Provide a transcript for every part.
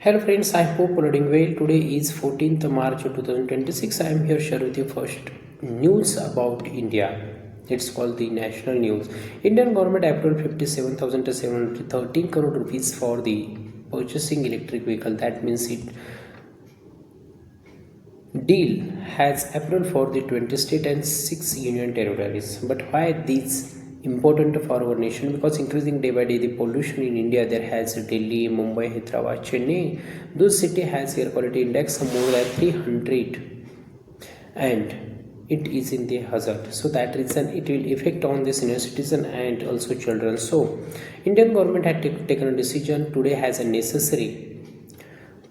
Hello friends, I hope you are doing well. Today is 14th March 2026. I am here share with you first news about India. It's called the national news. Indian government approved 57,713 crore rupees for the purchasing electric vehicle. That means it deal has approval for the 20 state and 6 union territories. But why this important for our nation? Because increasing day by day the pollution in India, there has Delhi, Mumbai, Hyderabad, Chennai. Those city has air quality index of more than 300 and it is in the hazard. So that reason it will affect on the senior citizen and also children. So Indian government had taken a decision today has a necessary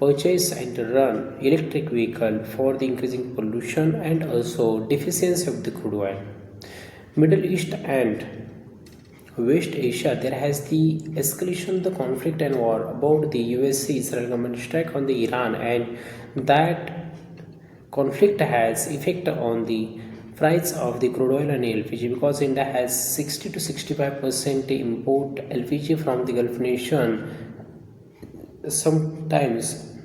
purchase and run electric vehicle for the increasing pollution and also deficiency of the crude oil. Middle East and West Asia, there has the escalation, the conflict and war about the USA Israel government strike on the Iran, and that conflict has effect on the price of the crude oil and LPG because India has 60 to 65% import LPG from the Gulf nation. Sometimes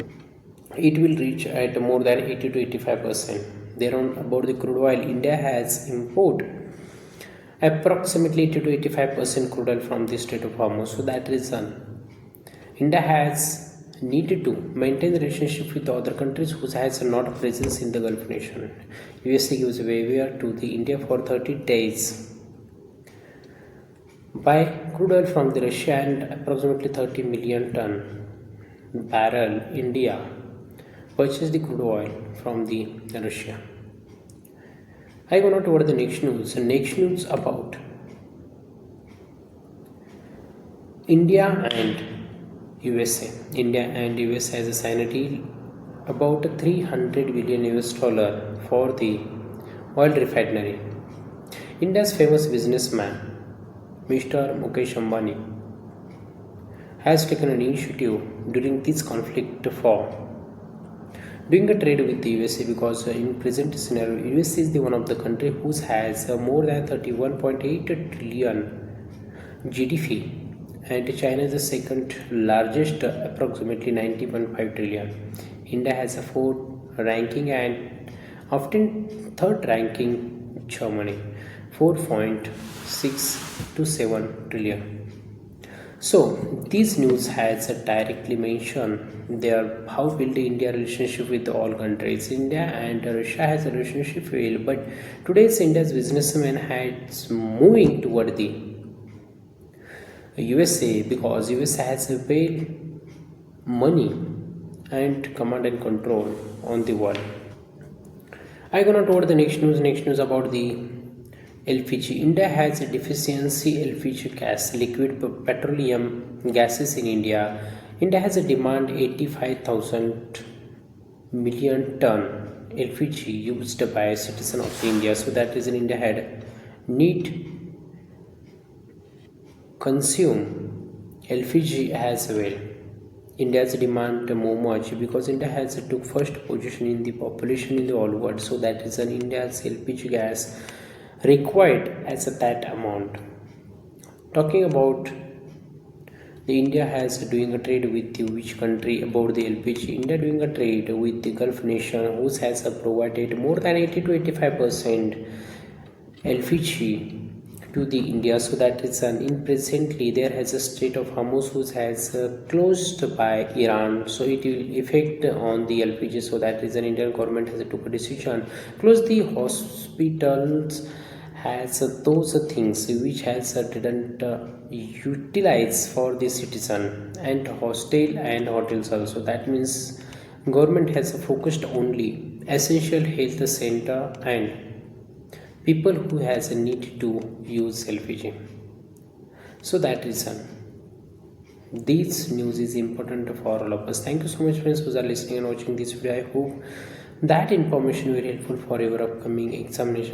it will reach at more than 80 to 85%. Thereon about the crude oil, India has import approximately 80 to 85% crude oil from the Strait of Hormuz. So that reason India has needed to maintain the relationship with the other countries who has not a presence in the Gulf nation. USA gives waiver to the India for 30 days buy crude oil from the Russia and approximately 30 million ton barrel India purchase the crude oil from the Russia. I go now toward the next news. The next news about India and USA. India and USA has signed a deal about 300 billion US dollar for the oil refinery. India's famous businessman, Mr. Mukesh Ambani, has taken an initiative during this conflict for doing a trade with the USA because in present scenario USA is the one of the country who has more than 31.8 trillion GDP and China is the second largest approximately 90.5 trillion. India has a fourth ranking and often third ranking Germany 4.6 to 7 trillion. So this news has directly mentioned there how will the India relationship with all countries. India and Russia has a relationship well, but today's India's businessman has moving toward the USA because USA has a well money and command and control on the world. I go now toward the next news. Next news about the LPG. India has a deficiency LPG gas, liquid petroleum gases in India. India has a demand 85,000 million ton LPG used by citizen of India. So that is in India had need consume LPG as well. India's demand more much because India has took first position in the population in the whole world. So that is an India's LPG gas required as that amount. Talking about the India has doing a trade with which country about the LPG. India doing a trade with the Gulf nation who has provided more than 80 to 85% LPG to the India. So that is an in presently there has a Strait of Hormuz who has closed by Iran. So it will affect on the LPG. So that is an Indian government has took a decision close the hospitals has those things which has didn't utilize for the citizen and hostel and hotels also. That means government has focused only essential health center and people who has a need to use LPG. So that reason this news is important for all of us. Thank you so much friends who are listening and watching this video. I hope that information will be helpful for your upcoming examination.